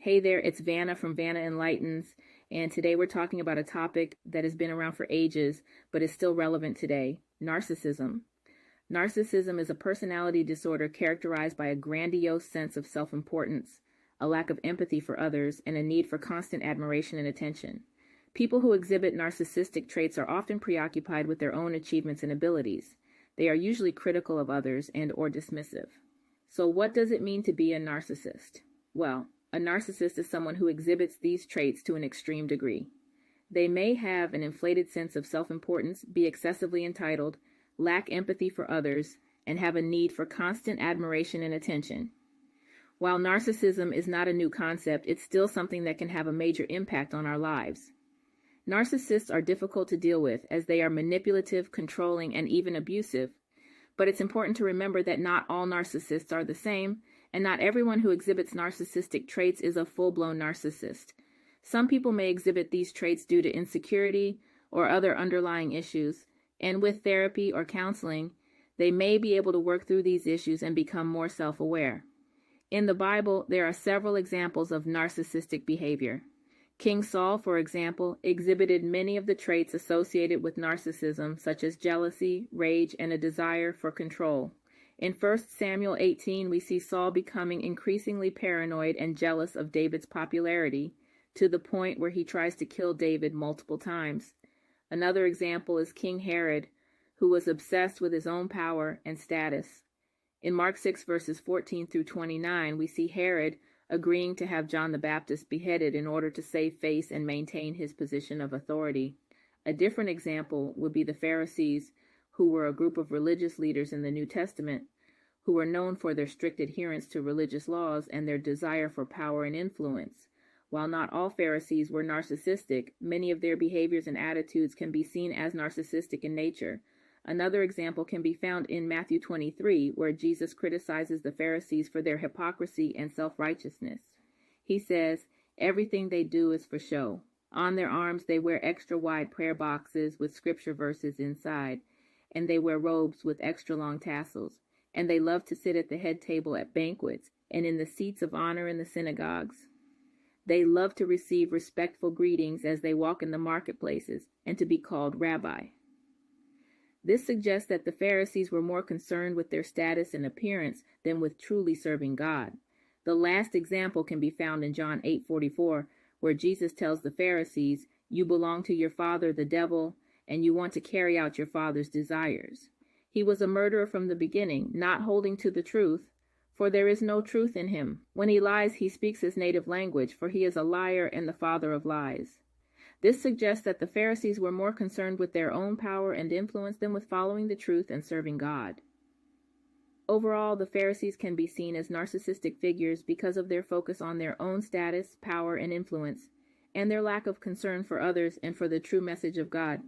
Hey there, it's Vana from Vanaenlightens, and today we're talking about a topic that has been around for ages, but is still relevant today: narcissism. Narcissism is a personality disorder characterized by a grandiose sense of self-importance, a lack of empathy for others, and a need for constant admiration and attention. People who exhibit narcissistic traits are often preoccupied with their own achievements and abilities. They are usually critical of others and/or dismissive. So what does it mean to be a narcissist? Well, a narcissist is someone who exhibits these traits to an extreme degree. They may have an inflated sense of self-importance, be excessively entitled, lack empathy for others, and have a need for constant admiration and attention. While narcissism is not a new concept, it's still something that can have a major impact on our lives. Narcissists are difficult to deal with as they are manipulative, controlling, and even abusive. But it's important to remember that not all narcissists are the same, and not everyone who exhibits narcissistic traits is a full-blown narcissist. Some people may exhibit these traits due to insecurity or other underlying issues, and with therapy or counseling, they may be able to work through these issues and become more self-aware. In the Bible, there are several examples of narcissistic behavior. King Saul, for example, exhibited many of the traits associated with narcissism, such as jealousy, rage, and a desire for control. In 1 Samuel 18, we see Saul becoming increasingly paranoid and jealous of David's popularity, to the point where he tries to kill David multiple times. Another example is King Herod, who was obsessed with his own power and status. In Mark 6 verses 14 through 29, we see Herod agreeing to have John the Baptist beheaded in order to save face and maintain his position of authority. A different example would be the Pharisees, who were a group of religious leaders in the New Testament, who were known for their strict adherence to religious laws and their desire for power and influence. While not all Pharisees were narcissistic, many of their behaviors and attitudes can be seen as narcissistic in nature. Another example can be found in Matthew 23, where Jesus criticizes the Pharisees for their hypocrisy and self-righteousness. He says, "Everything they do is for show. On their arms they wear extra-wide prayer boxes with scripture verses inside, and they wear robes with extra-long tassels, and they love to sit at the head table at banquets and in the seats of honor in the synagogues. They love to receive respectful greetings as they walk in the marketplaces and to be called rabbi." This suggests that the Pharisees were more concerned with their status and appearance than with truly serving God. The last example can be found in John 8:44, where Jesus tells the Pharisees, "You belong to your father, the devil, and you want to carry out your father's desires." He was a murderer from the beginning, not holding to the truth, for there is no truth in him. When he lies, he speaks his native language, for he is a liar and the father of lies. This suggests that the Pharisees were more concerned with their own power and influence than with following the truth and serving God. Overall, the Pharisees can be seen as narcissistic figures because of their focus on their own status, power, and influence, and their lack of concern for others and for the true message of God.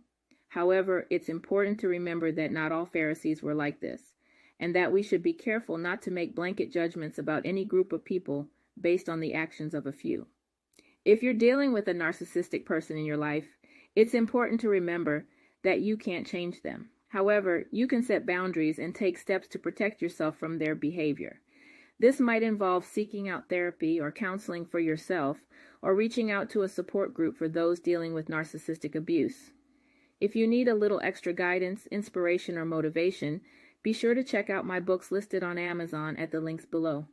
However, it's important to remember that not all Pharisees were like this, and that we should be careful not to make blanket judgments about any group of people based on the actions of a few. If you're dealing with a narcissistic person in your life, it's important to remember that you can't change them. However, you can set boundaries and take steps to protect yourself from their behavior. This might involve seeking out therapy or counseling for yourself, or reaching out to a support group for those dealing with narcissistic abuse. If you need a little extra guidance, inspiration, or motivation, be sure to check out my books listed on Amazon at the links below.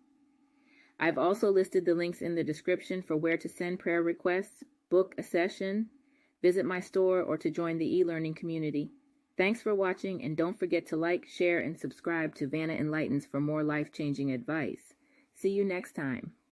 I've also listed the links in the description for where to send prayer requests, book a session, visit my store, or to join the e-learning community. Thanks for watching, and don't forget to like, share, and subscribe to Vana Enlightens for more life-changing advice. See you next time.